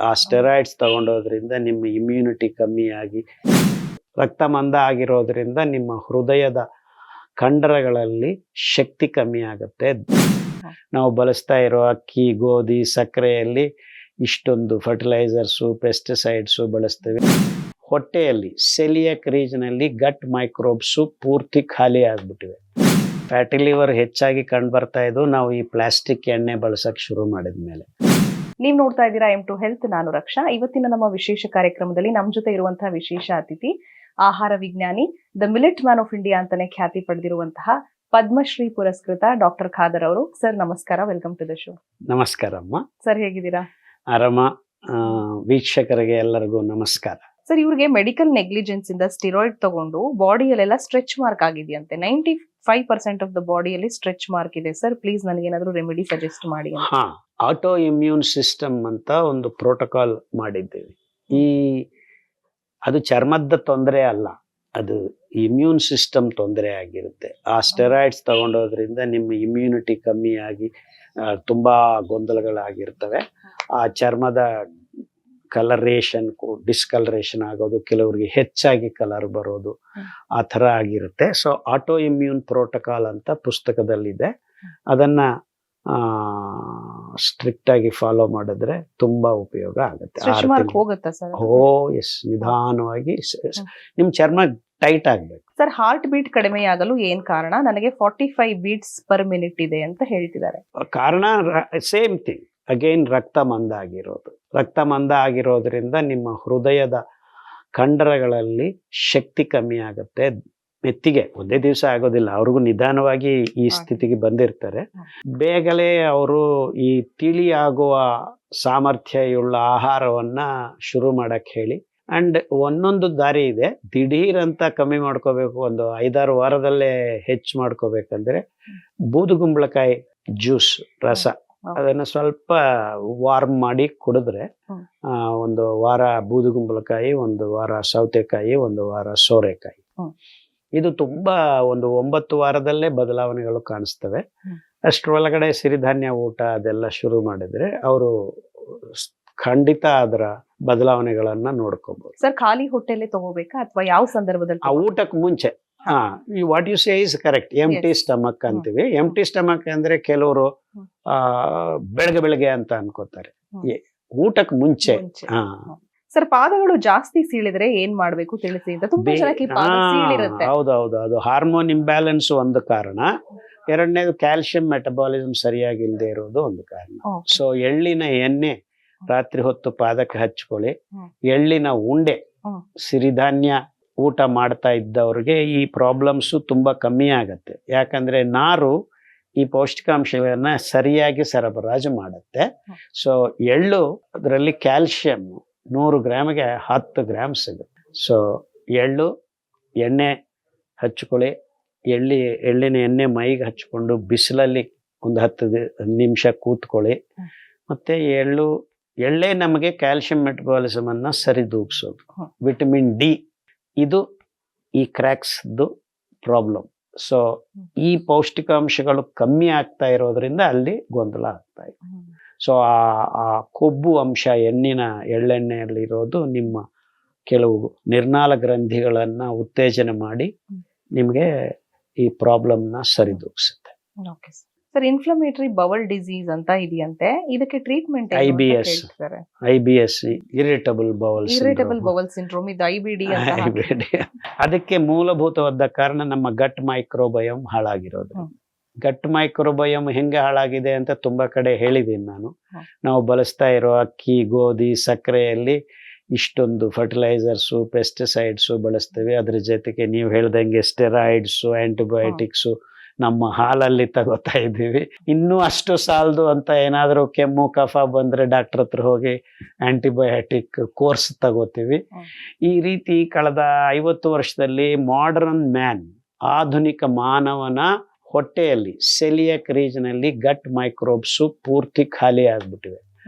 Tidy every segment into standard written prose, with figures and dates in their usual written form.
ಆ ಸ್ಟೆರಾಯ್ಡ್ಸ್ ತಗೊಂಡೋದ್ರಿಂದ ನಿಮ್ಮ ಇಮ್ಯುನಿಟಿ ಕಮ್ಮಿಯಾಗಿ ರಕ್ತ ಮಂದ ಆಗಿರೋದ್ರಿಂದ ನಿಮ್ಮ ಹೃದಯದ ಕಂಡರಗಳಲ್ಲಿ ಶಕ್ತಿ ಕಮ್ಮಿ ಆಗುತ್ತೆ. ನಾವು ಬಳಸ್ತಾ ಇರೋ ಅಕ್ಕಿ, ಗೋಧಿ, ಸಕ್ಕರೆಯಲ್ಲಿ ಇಷ್ಟೊಂದು ಫರ್ಟಿಲೈಸರ್ಸು, ಪೆಸ್ಟಿಸೈಡ್ಸು ಬಳಸ್ತೇವೆ. ಹೊಟ್ಟೆಯಲ್ಲಿ ಸೆಲಿಯಕ್ ರೀಜನಲ್ಲಿ ಗಟ್ ಮೈಕ್ರೋಬ್ಸು ಪೂರ್ತಿ ಖಾಲಿ ಆಗಿಬಿಟ್ಟಿವೆ. ಫ್ಯಾಟಿ ಲಿವರ್ ಹೆಚ್ಚಾಗಿ ಕಂಡು ಬರ್ತಾ ಇದ್ದು ನಾವು ಈ ಪ್ಲಾಸ್ಟಿಕ್ ಎಣ್ಣೆ ಬಳಸಕ್ಕೆ ಶುರು ಮಾಡಿದ ಮೇಲೆ. ನೀವು ನೋಡ್ತಾ ಇದ್ದೀರಾ M2 ಹೆಲ್ತ್. ನಾನು ರಕ್ಷಾ. ಇವತ್ತಿನ ನಮ್ಮ ವಿಶೇಷ ಕಾರ್ಯಕ್ರಮದಲ್ಲಿ ನಮ್ಮ ಜೊತೆ ಇರುವಂತಹ ವಿಶೇಷ ಅತಿಥಿ ಆಹಾರ ವಿಜ್ಞಾನಿ, the millet man of India ಅಂತಾನೆ ಖ್ಯಾತಿ ಪಡೆದಿರುವಂತಹ ಪದ್ಮಶ್ರೀ ಪುರಸ್ಕೃತ ಡಾಕ್ಟರ್ ಖಾದರ್ ಅವರು. ಸರ್ ನಮಸ್ಕಾರ, ವೆಲ್ಕಮ್ ಟು ದ ಶೋ. ನಮಸ್ಕಾರ ಅಮ್ಮ. ಸರ್ ಹೇಗಿದ್ದೀರಾ? ಆರಾಮ. ವೀಕ್ಷಕರಿಗೆ ಎಲ್ಲರಿಗೂ ನಮಸ್ಕಾರ. ಸರ್, ಇವ್ರಿಗೆ ಮೆಡಿಕಲ್ ನೆಗ್ಲಿಜೆನ್ಸ್ ಇಂದ ಸ್ಟಿರಾಯ್ಡ್ ತಗೊಂಡು ಬಾಡಿಯಲ್ಲೆಲ್ಲ ಸ್ಟ್ರೆಚ್ ಮಾರ್ಕ್ ಆಗಿದೆಯಂತೆ. 95% ಆಫ್ ದ ಬಾಡಿಯಲ್ಲಿ ಸ್ಟ್ರೆಚ್ ಮಾರ್ಕ್ ಇದೆ. ಸರ್ ಪ್ಲೀಸ್ ನನಗೇನಾದ್ರೂ ರೆಮಿಡಿ ಸಜೆಸ್ಟ್ ಮಾಡಿ. ಆಟೋ ಇಮ್ಯೂನ್ ಸಿಸ್ಟಮ್ ಅಂತ ಒಂದು ಪ್ರೋಟೋಕಾಲ್ ಮಾಡಿದ್ದೇವೆ. ಅದು ಚರ್ಮದ ತೊಂದರೆ ಅಲ್ಲ, ಅದು ಇಮ್ಯೂನ್ ಸಿಸ್ಟಮ್ ತೊಂದರೆ ಆಗಿರುತ್ತೆ. ಆ ಸ್ಟೆರಾಯ್ಡ್ಸ್ ತಗೊಂಡೋದ್ರಿಂದ ನಿಮ್ಮ ಇಮ್ಯುನಿಟಿ ಕಮ್ಮಿಯಾಗಿ ತುಂಬಾ ಗೊಂದಲಗಳಾಗಿರ್ತವೆ. ಆ ಚರ್ಮದ ಕಲರೇಷನ್, ಡಿಸ್ಕಲರೇಷನ್ ಆಗೋದು, ಕೆಲವರಿಗೆ ಹೆಚ್ಚಾಗಿ ಕಲರ್ ಬರೋದು, ಆ ಥರ ಆಗಿರುತ್ತೆ. ಸೊ ಆಟೋ ಇಮ್ಯೂನ್ ಪ್ರೋಟೋಕಾಲ್ ಅಂತ ಪುಸ್ತಕದಲ್ಲಿದೆ. ಅದನ್ನ ಸ್ಟ್ರಿಕ್ಟ್ ಆಗಿ ಫಾಲೋ ಮಾಡಿದ್ರೆ ತುಂಬಾ ಉಪಯೋಗ ಆಗುತ್ತೆ. ಎಸ್, ನಿಧಾನವಾಗಿ ನಿಮ್ ಚರ್ಮ ಟೈಟ್ ಆಗ್ಬೇಕು. ಸರ್, ಹಾರ್ಟ್ ಬೀಟ್ ಕಡಿಮೆ ಆಗಲು ಏನ್ ಕಾರಣ? ನನಗೆ 45 ಬೀಟ್ಸ್ ಪರ್ ಮಿನಿಟ್ ಇದೆ ಅಂತ ಹೇಳ್ತಿದ್ದಾರೆ. ಕಾರಣ ಸೇಮ್ ಥಿಂಗ್, ಅಗೈನ್ ರಕ್ತ ಮಂದ ಆಗಿರೋದು. ರಕ್ತ ಮಂದ ಆಗಿರೋದ್ರಿಂದ ನಿಮ್ಮ ಹೃದಯದ ಕಂಡರಗಳಲ್ಲಿ ಶಕ್ತಿ ಕಮ್ಮಿ ಆಗುತ್ತೆ. ಮೆತ್ತಿಗೆ ಒಂದೇ ದಿವಸ ಆಗೋದಿಲ್ಲ, ಅವ್ರಿಗೂ ನಿಧಾನವಾಗಿ ಈ ಸ್ಥಿತಿಗೆ ಬಂದಿರ್ತಾರೆ. ಬೇಗನೆ ಅವರು ಈ ತಿಳಿ ಆಗುವ ಸಾಮರ್ಥ್ಯಯುಳ್ಳ ಆಹಾರವನ್ನ ಶುರು ಮಾಡಕ್ ಹೇಳಿ. ಅಂಡ್ ಒಂದೊಂದು ದಾರಿ ಇದೆ. ದಿಢೀರ್ ಅಂತ ಕಮ್ಮಿ ಮಾಡ್ಕೋಬೇಕು, ಒಂದು 5-6 ವಾರದಲ್ಲೇ ಹೆಚ್ಚು ಮಾಡ್ಕೋಬೇಕಂದ್ರೆ ಬೂದುಗುಂಬಳಕಾಯಿ ಜ್ಯೂಸ್ ರಸ, ಅದನ್ನ ಸ್ವಲ್ಪ ವಾರ್ಮ್ ಮಾಡಿ ಕುಡಿದ್ರೆ, 1 ವಾರ ಬೂದುಗುಂಬಳಕಾಯಿ, 1 ವಾರ ಸೌತೆಕಾಯಿ, 1 ವಾರ ಸೋರೆಕಾಯಿ, ಇದು ತುಂಬಾ ಒಂದು 9 ವಾರದಲ್ಲೇ ಬದಲಾವಣೆಗಳು ಕಾಣಿಸ್ತವೆ. ಅಷ್ಟರೊಳಗಡೆ ಸಿರಿಧಾನ್ಯ ಊಟ ಅದೆಲ್ಲ ಶುರು ಮಾಡಿದ್ರೆ ಅವರು ಖಂಡಿತ ಅದರ ಬದಲಾವಣೆಗಳನ್ನ ನೋಡ್ಕೋಬಹುದು. ಸರ್, ಖಾಲಿ ಹೊಟ್ಟೆಲೆ ತಗೋಬೇಕಾ ಅಥವಾ ಯಾವ ಸಂದರ್ಭದಲ್ಲಿ? ಆ ಊಟಕ್ಕೆ ಮುಂಚೆ. What you say is correct. Empty stomach ಅಂತೀವಿ. ಎಂಟಿ ಸ್ಟಮಕ್ ಅಂದ್ರೆ ಕೆಲವರು ಬೆಳಗ್ಗೆ ಅಂತ ಅನ್ಕೋತಾರೆ. ಊಟಕ್ಕೆ ಮುಂಚೆ. ಸರ್, ಪಾದಗಳು ಜಾಸ್ತಿ ಸೀಳಿದ್ರೆ ಏನ್ ಮಾಡ್ಬೇಕು ತಿಳಿಸಿ ಅಂತ. ತುಂಬಾ ಜನಕ್ಕೆ ಪಾದ ಸೀಳಿರುತ್ತೆ. ಹೌದೌದು, ಅದು ಹಾರ್ಮೋನ್ ಇಂಬ್ಯಾಲೆನ್ಸ್ ಒಂದು ಕಾರಣ. ಎರಡನೇದು ಕ್ಯಾಲ್ಸಿಯಂ ಮೆಟಬಾಲಿಸಮ್ ಸರಿಯಾಗಿ ಇಲ್ಲದೆ ಇರೋದು ಒಂದು ಕಾರಣ. ಸೊ ಎಳ್ಳಿನ ಎಣ್ಣೆ ರಾತ್ರಿ ಹೊತ್ತು ಪಾದಕ್ಕೆ ಹಚ್ಕೊಳ್ಳಿ. ಎಳ್ಳಿನ ಉಂಡೆ, ಸಿರಿಧಾನ್ಯ ಊಟ ಮಾಡ್ತಾ ಇದ್ದವ್ರಿಗೆ ಈ ಪ್ರಾಬ್ಲಮ್ಸು ತುಂಬಾ ಕಮ್ಮಿ ಆಗತ್ತೆ. ಯಾಕಂದ್ರೆ ನಾರು ಈ ಪೌಷ್ಟಿಕಾಂಶಗಳನ್ನ ಸರಿಯಾಗಿ ಸರಬರಾಜು ಮಾಡುತ್ತೆ. ಸೊ ಎಳ್ಳು, ಅದರಲ್ಲಿ ಕ್ಯಾಲ್ಸಿಯಂ 100 ಗ್ರಾಮ್ಗೆ 10 ಗ್ರಾಮ್ ಸಿಗುತ್ತೆ. ಸೊ ಎಳ್ಳು ಎಣ್ಣೆ ಹಚ್ಕೊಳ್ಳಿ. ಎಳ್ಳಿನ ಎಣ್ಣೆ ಮೈಗೆ ಹಚ್ಕೊಂಡು ಬಿಸಿಲಲ್ಲಿ ಒಂದು 10 ನಿಮಿಷ ಕೂತ್ಕೊಳ್ಳಿ. ಮತ್ತೆ ಎಳ್ಳೇ ನಮಗೆ ಕ್ಯಾಲ್ಸಿಯಂ ಮೆಟಬಾಲಿಸಮ್ ಅನ್ನ ಸರಿದೂಗಿಸೋದು. ವಿಟಮಿನ್ ಡಿ, ಇದು ಈ ಕ್ರ್ಯಾಕ್ಸ್ದು ಪ್ರಾಬ್ಲಮ್. ಸೊ ಈ ಪೌಷ್ಟಿಕಾಂಶಗಳು ಕಮ್ಮಿ ಆಗ್ತಾ ಇರೋದ್ರಿಂದ ಅಲ್ಲಿ ಗೊಂದಲ ಆಗ್ತಾ ಇದೆ. ಸೊ ಆ ಕೊಬ್ಬು ಅಂಶ ಎಳ್ಳೆಣ್ಣೆಯಲ್ಲಿರೋದು ನಿಮ್ಮ ಕೆಲವು ನಿರ್ನಾಳ ಗ್ರಂಥಿಗಳನ್ನ ಉತ್ತೇಜನ ಮಾಡಿ ನಿಮಗೆ ಈ ಪ್ರಾಬ್ಲಮ್ನ ಸರಿದೂಗಿಸುತ್ತೆ. ಸರ್, ಇನ್ಫ್ಲಮೇಟರಿ ಬವಲ್ ಡಿಸೀಸ್ ಅಂತ ಇದೆಯಂತೆ, ಇದಕ್ಕೆ treatment? IBS, irritable bowel syndrome, ಇದು IBD. ಅದಕ್ಕೆ ಮೂಲಭೂತವಾದ ಕಾರಣ ನಮ್ಮ ಗಟ್ ಮೈಕ್ರೋಬಯೋಮ್ ಹಾಳಾಗಿರೋದು. ಗಟ್ ಮೈಕ್ರೋಬಯೋಮ್ ಹೆಂಗೆ ಹಾಳಾಗಿದೆ ಅಂತ ತುಂಬಾ ಕಡೆ ಹೇಳಿದ್ದೀನಿ ನಾನು. ನಾವು ಬಳಸ್ತಾ ಇರೋ ಅಕ್ಕಿ, ಗೋಧಿ, ಸಕ್ಕರೆಯಲ್ಲಿ ಇಷ್ಟೊಂದು ಫರ್ಟಿಲೈಸರ್ಸು, ಪೆಸ್ಟಿಸೈಡ್ಸು ಬಳಸ್ತೇವೆ. ಅದ್ರ ಜೊತೆಗೆ ನೀವು ಹೇಳ್ದಂಗೆ ಸ್ಟೆರಾಯ್ಡ್ಸು, ಆಂಟಿಬಯೋಟಿಕ್ಸು ನಮ್ಮ ಹಾಲಲ್ಲಿ ತಗೋತಾ ಇದ್ದೀವಿ. ಇನ್ನೂ ಅಷ್ಟು ಸಾಲದು ಅಂತ ಏನಾದರೂ ಕೆಮ್ಮು ಕಫ ಬಂದ್ರೆ ಡಾಕ್ಟರ್ ಹತ್ರ ಹೋಗಿ ಆಂಟಿಬಯೋಟಿಕ್ ಕೋರ್ಸ್ ತಗೋತೀವಿ. ಈ ರೀತಿ ಕಳೆದ 50 ವರ್ಷದಲ್ಲಿ ಮಾಡರ್ನ್ ಮ್ಯಾನ್, ಆಧುನಿಕ ಮಾನವನ ಹೊಟ್ಟೆಯಲ್ಲಿ ಸೆಲಿಯಕ್ ರೀಜನಲ್ಲಿ ಗಟ್ ಮೈಕ್ರೋಬ್ಸು ಪೂರ್ತಿ ಖಾಲಿ ಆಗ್ಬಿಟ್ಟಿವೆ.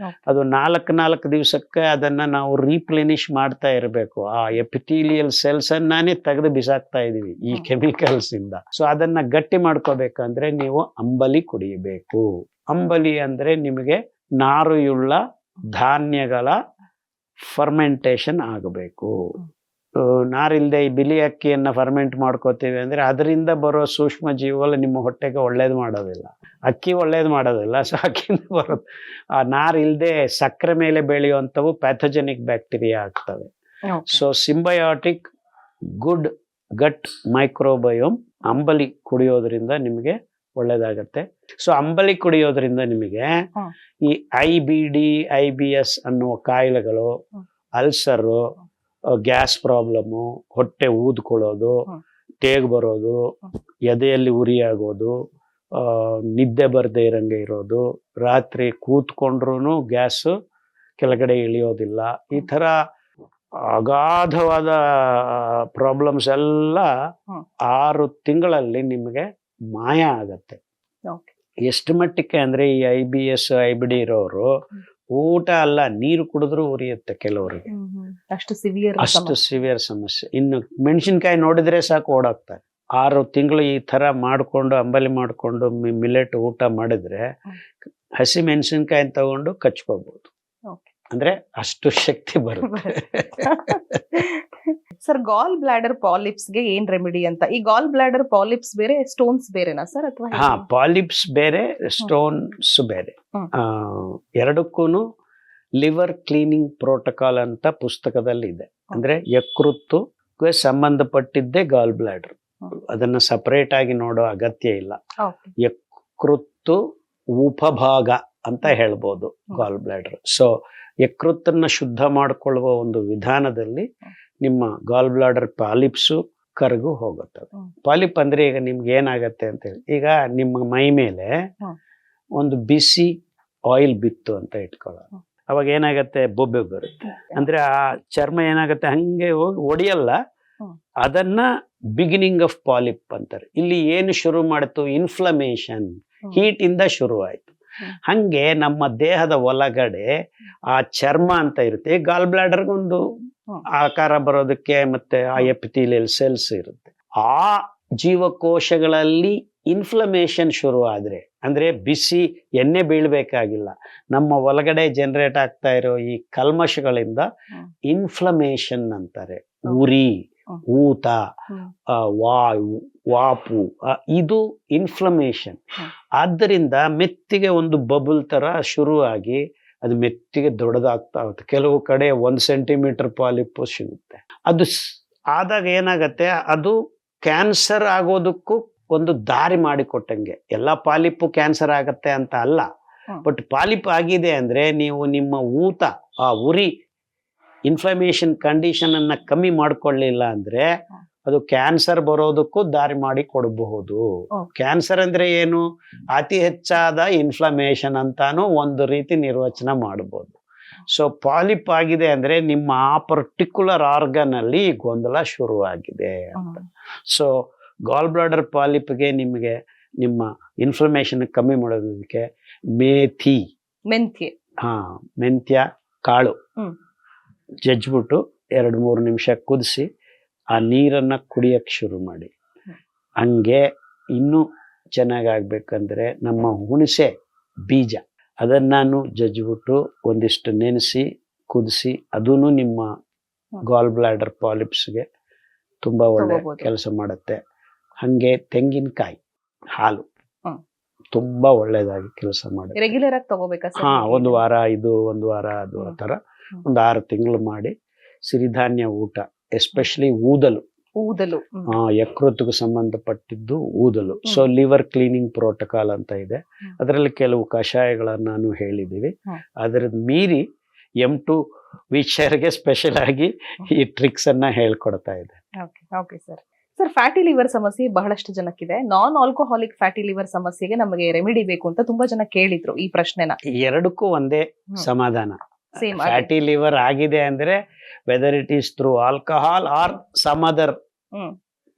ಅದು 4 ದಿವಸಕ್ಕೆ ಅದನ್ನ ನಾವು ರೀಪ್ಲೆನಿಶ್ ಮಾಡ್ತಾ ಇರಬೇಕು. ಆ ಎಪಿಥೀಲಿಯಲ್ ಸೆಲ್ಸ್ ಅನ್ನೇ ತೆಗೆದು ಬಿಸಾಕ್ತಾ ಇದೀವಿ ಈ ಕೆಮಿಕಲ್ಸ್ ಇಂದ. ಸೊ ಅದನ್ನ ಗಟ್ಟಿ ಮಾಡ್ಕೋಬೇಕಂದ್ರೆ ನೀವು ಅಂಬಲಿ ಕುಡಿಯಬೇಕು. ಅಂಬಲಿ ಅಂದ್ರೆ ನಿಮಗೆ ನಾರುಯುಳ್ಳ ಧಾನ್ಯಗಳ ಫರ್ಮೆಂಟೇಷನ್ ಆಗಬೇಕು. ನಾರಿಲ್ಲದೆ ಈ ಬಿಳಿ ಅಕ್ಕಿಯನ್ನು ಫರ್ಮೆಂಟ್ ಮಾಡ್ಕೋತೀವಿ ಅಂದರೆ ಅದರಿಂದ ಬರೋ ಸೂಕ್ಷ್ಮ ಜೀವಗಳು ನಿಮ್ಮ ಹೊಟ್ಟೆಗೆ ಒಳ್ಳೇದು ಮಾಡೋದಿಲ್ಲ, ಅಕ್ಕಿ ಒಳ್ಳೇದು ಮಾಡೋದಿಲ್ಲ. ಸೊ ಅಕ್ಕಿಯಿಂದ ಬರೋದು ಆ ನಾರಿಲ್ಲದೆ ಸಕ್ಕರೆ ಮೇಲೆ ಬೆಳೆಯುವಂಥವು ಪ್ಯಾಥೋಜೆನಿಕ್ ಬ್ಯಾಕ್ಟೀರಿಯಾ ಆಗ್ತವೆ. ಸೊ ಸಿಂಬಯಾಟಿಕ್ ಗುಡ್ ಗಟ್ ಮೈಕ್ರೋಬಯೋಮ್ ಅಂಬಲಿ ಕುಡಿಯೋದ್ರಿಂದ ನಿಮಗೆ ಒಳ್ಳೇದಾಗತ್ತೆ. ಸೊ ಅಂಬಲಿ ಕುಡಿಯೋದ್ರಿಂದ ನಿಮಗೆ ಈ IBD IBS ಅನ್ನುವ ಕಾಯಿಲೆಗಳು, ಅಲ್ಸರು, ಗ್ಯಾಸ್ ಪ್ರಾಬ್ಲಮ್ಮು, ಹೊಟ್ಟೆ ಊದ್ಕೊಳ್ಳೋದು, ತೇಗು ಬರೋದು, ಎದೆಯಲ್ಲಿ ಉರಿ ಆಗೋದು, ನಿದ್ದೆ ಬರದೇ ಇರಂಗೆ ಇರೋದು, ರಾತ್ರಿ ಕೂತ್ಕೊಂಡ್ರೂ ಗ್ಯಾಸು ಕೆಳಗಡೆ ಇಳಿಯೋದಿಲ್ಲ, ಈ ಥರ ಅಗಾಧವಾದ ಪ್ರಾಬ್ಲಮ್ಸ್ ಎಲ್ಲ 6 ತಿಂಗಳಲ್ಲಿ ನಿಮಗೆ ಮಾಯ ಆಗತ್ತೆ. ಎಷ್ಟು ಮಟ್ಟಕ್ಕೆ ಅಂದರೆ ಈ IBS IBD ಇರೋರು ಊಟ ಅಲ್ಲ ನೀರು ಕುಡಿದ್ರೂ ಉರಿಯುತ್ತೆ ಕೆಲವರಿಗೆ, ಅಷ್ಟು ಸಿವಿಯರ್ ಸಮಸ್ಯೆ. ಇನ್ನು ಮೆಣಸಿನ್ಕಾಯಿ ನೋಡಿದ್ರೆ ಸಾಕು ಓಡಾಕ್ತಾರೆ. 6 ತಿಂಗಳು ಈ ಥರ ಮಾಡಿಕೊಂಡು ಅಂಬಲಿ ಮಾಡಿಕೊಂಡು ಮಿಲೆಟ್ ಊಟ ಮಾಡಿದ್ರೆ ಹಸಿ ಮೆಣಸಿನ್ಕಾಯಿ ತಗೊಂಡು ಕಚ್ಕೋಬಹುದು. ಅಂದ್ರೆ ಅಷ್ಟು ಶಕ್ತಿ ಬರುತ್ತೆ. ಸರ್, ಗಾಲ್ ಬ್ಲಾಡರ್ ಪಾಲಿಪ್ಸ್ ಗೆ ಏನ್ ರೆಮಿಡಿ ಅಂತ? ಈ ಗಾಲ್ ಬ್ಲಾಡರ್ ಪಾಲಿಪ್ಸ್ ಬೇರೆ, ಸ್ಟೋನ್ಸ್ ಬೇರೆನಾ ಸರ್? ಅಥವಾ ಪಾಲಿಪ್ಸ್ ಬೇರೆ, ಸ್ಟೋನ್ಸ್ ಬೇರೆ. ಎರಡಕ್ಕೂ ಲಿವರ್ ಕ್ಲೀನಿಂಗ್ ಪ್ರೋಟೋಕಾಲ್ ಅಂತ ಪುಸ್ತಕದಲ್ಲಿ ಇದೆ. ಅಂದ್ರೆ ಯಕೃತ್ತಿಗೆ ಸಂಬಂಧಪಟ್ಟಿದ್ದೇ ಗಾಲ್ ಬ್ಲಾಡರ್, ಅದನ್ನ ಸಪರೇಟ್ ಆಗಿ ನೋಡೋ ಅಗತ್ಯ ಇಲ್ಲ. ಯಕೃತ್ತು ಉಪಭಾಗ ಅಂತ ಹೇಳ್ಬೋದು ಗಾಲ್ ಬ್ಲಾಡರ್. ಸೊ ಯಕೃತ್ತನ್ನ ಶುದ್ಧ ಮಾಡಿಕೊಳ್ಳುವ ಒಂದು ವಿಧಾನದಲ್ಲಿ ನಿಮ್ಮ ಗಾಲ್ ಬ್ಲಾಡರ್ ಪಾಲಿಪ್ಸು ಕರಗು ಹೋಗುತ್ತವೆ. ಪಾಲಿಪ್ ಅಂದ್ರೆ ಈಗ ನಿಮ್ಗೆ ಏನಾಗತ್ತೆ ಅಂತ ಹೇಳಿ, ಈಗ ನಿಮ್ಮ ಮೈ ಮೇಲೆ ಒಂದು ಬಿಸಿ ಆಯಿಲ್ ಬಿತ್ತು ಅಂತ ಇಟ್ಕೊಳ್ಳೋದು, ಅವಾಗ ಏನಾಗತ್ತೆ, ಬೊಬ್ಬೆ ಬರುತ್ತೆ. ಅಂದ್ರೆ ಆ ಚರ್ಮ ಏನಾಗತ್ತೆ, ಹಂಗೆ ಹೋಗಿ ಒಡೆಯಲ್ಲ, ಅದನ್ನ ಬಿಗಿನಿಂಗ್ ಆಫ್ ಪಾಲಿಪ್ ಅಂತಾರೆ. ಇಲ್ಲಿ ಏನು ಶುರು ಮಾಡ್ತು, ಇನ್ಫ್ಲಮೇಷನ್, ಹೀಟ್ ಇಂದ ಶುರು ಆಯ್ತು. ಹಂಗೆ ನಮ್ಮ ದೇಹದ ಒಳಗಡೆ ಆ ಚರ್ಮ ಅಂತ ಇರುತ್ತೆ. ಗಾಲ್ ಬ್ಲಾಡರ್ಗೊಂದು ಆಕಾರ ಬರೋದಕ್ಕೆ ಮತ್ತೆ ಆ ಎಪಿಥೀಲಿಯಲ್ ಸೆಲ್ಸ್ ಇರುತ್ತೆ. ಆ ಜೀವಕೋಶಗಳಲ್ಲಿ ಇನ್ಫ್ಲಮೇಷನ್ ಶುರು ಆದ್ರೆ, ಅಂದ್ರೆ ಬಿಸಿ ಎಣ್ಣೆ ಬೀಳ್ಬೇಕಾಗಿಲ್ಲ, ನಮ್ಮ ಒಳಗಡೆ ಜನರೇಟ್ ಆಗ್ತಾ ಇರೋ ಈ ಕಲ್ಮಶಗಳಿಂದ ಇನ್ಫ್ಲಮೇಷನ್ ಅಂತಾರೆ. ಉರಿ, ಊತ, ವಾಪು, ಇದು ಇನ್ಫ್ಲಮೇಷನ್. ಆದ್ದರಿಂದ ಮೆತ್ತಿಗೆ ಒಂದು ಬಬಲ್ ತರ ಶುರುವಾಗಿ ಅದು ಮೆತ್ತಿಗೆ ದೊಡ್ಡದಾಗ್ತಾ ಹೋಗುತ್ತೆ. ಕೆಲವು ಕಡೆ 1 ಸೆಂಟಿಮೀಟರ್ ಪಾಲಿಪ್ ಸಿಗುತ್ತೆ. ಅದು ಆದಾಗ ಏನಾಗತ್ತೆ, ಅದು ಕ್ಯಾನ್ಸರ್ ಆಗೋದಕ್ಕೂ ಒಂದು ದಾರಿ ಮಾಡಿಕೊಟ್ಟಂಗೆ. ಎಲ್ಲ ಪಾಲಿಪ್ಪು ಕ್ಯಾನ್ಸರ್ ಆಗತ್ತೆ ಅಂತ ಅಲ್ಲ, ಬಟ್ ಪಾಲಿಪ್ ಆಗಿದೆ ಅಂದ್ರೆ ನೀವು ನಿಮ್ಮ ಊತ, ಆ ಉರಿ, ಇನ್ಫ್ಲಮೇಷನ್ ಕಂಡೀಷನ್ ಅನ್ನ ಕಮ್ಮಿ ಮಾಡ್ಕೊಳ್ಳಿಲ್ಲ ಅಂದ್ರೆ ಅದು ಕ್ಯಾನ್ಸರ್ ಬರೋದಕ್ಕೂ ದಾರಿ ಮಾಡಿ ಕೊಡಬಹುದು. ಕ್ಯಾನ್ಸರ್ ಅಂದ್ರೆ ಏನು, ಅತಿ ಹೆಚ್ಚಾದ ಇನ್ಫ್ಲಮೇಷನ್ ಅಂತಾನು ಒಂದು ರೀತಿ ನಿರ್ವಚನ ಮಾಡಬಹುದು. ಸೊ ಪಾಲಿಪ್ ಆಗಿದೆ ಅಂದ್ರೆ ನಿಮ್ಮ ಆ ಪರ್ಟಿಕ್ಯುಲರ್ ಆರ್ಗನ್ ಅಲ್ಲಿ ಗೊಂದಲ ಶುರುವಾಗಿದೆ ಅಂತ. ಸೊ ಗಾಲ್ ಬ್ಲಾಡರ್ ಪಾಲಿಪ್ಗೆ ನಿಮಗೆ ನಿಮ್ಮ ಇನ್ಫ್ಲಮೇಷನ್ ಕಮ್ಮಿ ಮಾಡೋದಕ್ಕೆ ಮೆಂತ್ಯ ಕಾಳು ಜಜ್ಬಿಟ್ಟು 2-3 ನಿಮಿಷ ಕುದಿಸಿ ಆ ನೀರನ್ನ ಕುಡಿಯಕ್ಕೆ ಶುರು ಮಾಡಿ. ಹಂಗೆ ಇನ್ನೂ ಚೆನ್ನಾಗಾಗ್ಬೇಕಂದ್ರೆ ನಮ್ಮ ಹುಣಸೆ ಬೀಜ ಅದನ್ನು ಜಜ್ಬಿಟ್ಟು ಒಂದಿಷ್ಟು ನೆನೆಸಿ ಕುದಿಸಿ, ಅದೂ ನಿಮ್ಮ ಗಾಲ್ ಬ್ಲಾಡರ್ ಪಾಲಿಪ್ಸ್ಗೆ ತುಂಬಾ ಒಳ್ಳೆ ಕೆಲಸ ಮಾಡುತ್ತೆ. ಹಂಗೆ ತೆಂಗಿನಕಾಯಿ ಹಾಲು ತುಂಬಾ ಒಳ್ಳೇದಾಗಿ ಕೆಲಸ ಮಾಡುತ್ತೆ. ರೆಗ್ಯುಲರ್ ಆಗಿ ತಗೋಬೇಕಾ? 1 ವಾರ ಇದು, 1 ವಾರ ಅದು, ಆ ಥರ ಒಂದು 6 ತಿಂಗಳು ಮಾಡಿ. ಸಿರಿಧಾನ್ಯ ಊಟ, ಎಸ್ಪೆಷಲಿ ಊದಲು, ಯಕೃತ್ತಿಗೆ ಸಂಬಂಧಪಟ್ಟಿದ್ದು ಊದಲು. ಸೊ ಲಿವರ್ ಕ್ಲೀನಿಂಗ್ ಪ್ರೋಟೋಕಾಲ್ ಅಂತ ಇದೆ, ಅದರಲ್ಲಿ ಕೆಲವು ಕಷಾಯಗಳನ್ನ ನಾನು ಹೇಳಿದ್ದೀವಿ. ಅದರ ಮೀರಿ M2 ವೀಕ್ಷರಿಗೆ ಸ್ಪೆಷಲ್ ಆಗಿ ಈ ಟ್ರಿಕ್ಸ್ ಅನ್ನ ಹೇಳ್ಕೊಡ್ತಾ ಇದೆ. ಸರ್, ಫ್ಯಾಟಿ ಲಿವರ್ ಸಮಸ್ಯೆ ಬಹಳಷ್ಟು ಜನಕ್ಕಿದೆ. ನಾನ್ ಆಲ್ಕೋಹಾಲಿಕ್ ಫ್ಯಾಟಿ ಲಿವರ್ ಸಮಸ್ಯೆಗೆ ನಮಗೆ ರೆಮಿಡಿ ಬೇಕು ಅಂತ ತುಂಬಾ ಜನ ಕೇಳಿದ್ರು ಈ ಪ್ರಶ್ನೆನ. ಎರಡಕ್ಕೂ ಒಂದೇ ಸಮಾಧಾನ. ಫ್ಯಾಟಿ ಲಿವರ್ ಆಗಿದೆ ಅಂದ್ರೆ whether it is through alcohol or some other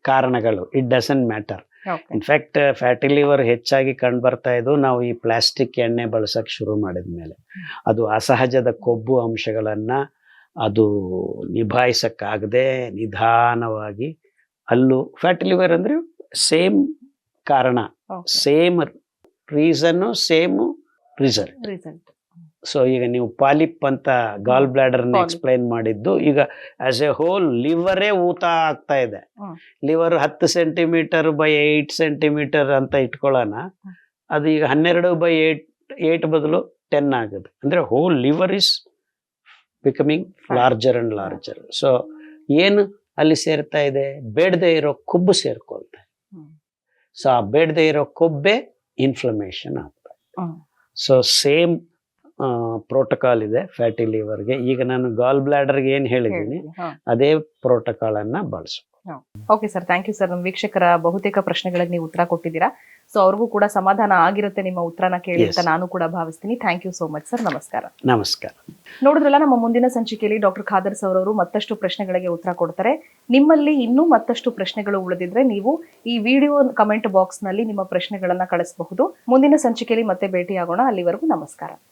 ಕಾರಣಗಳು, it doesn't matter. In fact fatty liver ಹೆಚ್ಚಾಗಿ ಕಂಡು ಬರ್ತಾ ಇದ್ದು ನಾವು ಈ ಪ್ಲಾಸ್ಟಿಕ್ ಎಣ್ಣೆ ಬಳಸಕ್ ಶುರು ಮಾಡಿದ್ಮೇಲೆ. ಅದು ಅಸಹಜದ ಕೊಬ್ಬು ಅಂಶಗಳನ್ನ ಅದು ನಿಭಾಯಿಸಕ್ಕಾಗದೆ ನಿಧಾನವಾಗಿ ಅಲ್ಲೂ ಫ್ಯಾಟಿ ಲಿವರ್ ಅಂದ್ರೆ ಸೇಮ್ ಕಾರಣ, same reason, same result. So ಈಗ ನೀವು ಪಾಲಿಪ್ ಅಂತ ಗಾಲ್ ಬ್ಲಾಡರ್ನ Polyp. ಎಕ್ಸ್ಪ್ಲೈನ್ ಮಾಡಿದ್ದು, ಈಗ ಆಸ್ ಎ ಹೋಲ್ ಲಿವರೇ ಊತ ಆಗ್ತಾ ಇದೆ. ಹ್ಮ್. ಲಿವರ್ 10 ಸೆಂಟಿಮೀಟರ್ ಬೈ 8 ಸೆಂಟಿಮೀಟರ್ ಅಂತ ಇಟ್ಕೊಳ್ಳೋಣ, ಅದು ಈಗ 12/8 ಬದಲು 10 ಆಗುತ್ತೆ. ಅಂದ್ರೆ whole liver is becoming larger and larger. So ಏನು ಅಲ್ಲಿ ಸೇರ್ತಾ ಇದೆ, ಬೇಡದೆ ಇರೋ ಕೊಬ್ಬು ಸೇರ್ಕೊಳ್ತಾ ಇದೆ. ಹ್ಮ್. ಸೊ ಆ ಬೇಡದೆ ಇರೋ ಕೊಬ್ಬೆ ಇನ್ಫ್ಲಮೇಷನ್ ಆಗ್ತಾ ಇದೆ. ಹ್ಮ್. ಸೊ ಸೇಮ್ ಪ್ರೋಟೋಕಾಲ್ ಇದೆ ಫ್ಯಾಟಿ ಲಿವರ್ಗೆ. ಈಗ ನಾನು ಗಾಲ್ ಬ್ಲಾಡರ್ಗೆ ಏನು ಹೇಳಿದ್ದೀನಿ ಅದೇ ಪ್ರೋಟೋಕಾಲ್ ಅನ್ನ ಬಳಸು. Okay sir, thank you sir. ನಮ್ಮ ವೀಕ್ಷಕರ ಬಹುತೇಕ ಪ್ರಶ್ನೆಗಳಿಗೆ ನೀವು ಉತ್ತರ ಕೊಟ್ಟಿದ್ದೀರಾ. ಸೊ ಅವ್ರಿಗೂ ಕೂಡ ಸಮಾಧಾನ ಆಗಿರುತ್ತೆ ನಿಮ್ಮ ಉತ್ತರನ ಕೇಳಿ ಅಂತ Yes. ನಾನು ಕೂಡ ಭಾವಿಸ್ತೀನಿ. Thank you so much sir. ನಮಸ್ಕಾರ. ನಮಸ್ಕಾರ. ನೋಡಿದ್ರಲ್ಲ, ನಮ್ಮ ಮುಂದಿನ ಸಂಚಿಕೆಯಲ್ಲಿ ಡಾಕ್ಟರ್ ಖಾದರ್ ಸರ್ ಅವರು ಮತ್ತಷ್ಟು ಪ್ರಶ್ನೆಗಳಿಗೆ ಉತ್ತರ ಕೊಡ್ತಾರೆ. ನಿಮ್ಮಲ್ಲಿ ಇನ್ನೂ ಮತ್ತಷ್ಟು ಪ್ರಶ್ನೆಗಳು ಉಳಿದಿದ್ರೆ ನೀವು ಈ ವಿಡಿಯೋ ಕಮೆಂಟ್ ಬಾಕ್ಸ್ ನಲ್ಲಿ ನಿಮ್ಮ ಪ್ರಶ್ನೆಗಳನ್ನ ಕಳಿಸಬಹುದು. ಮುಂದಿನ ಸಂಚಿಕೆಯಲ್ಲಿ ಮತ್ತೆ ಭೇಟಿಯಾಗೋಣ. ಅಲ್ಲಿವರೆಗೂ ನಮಸ್ಕಾರ.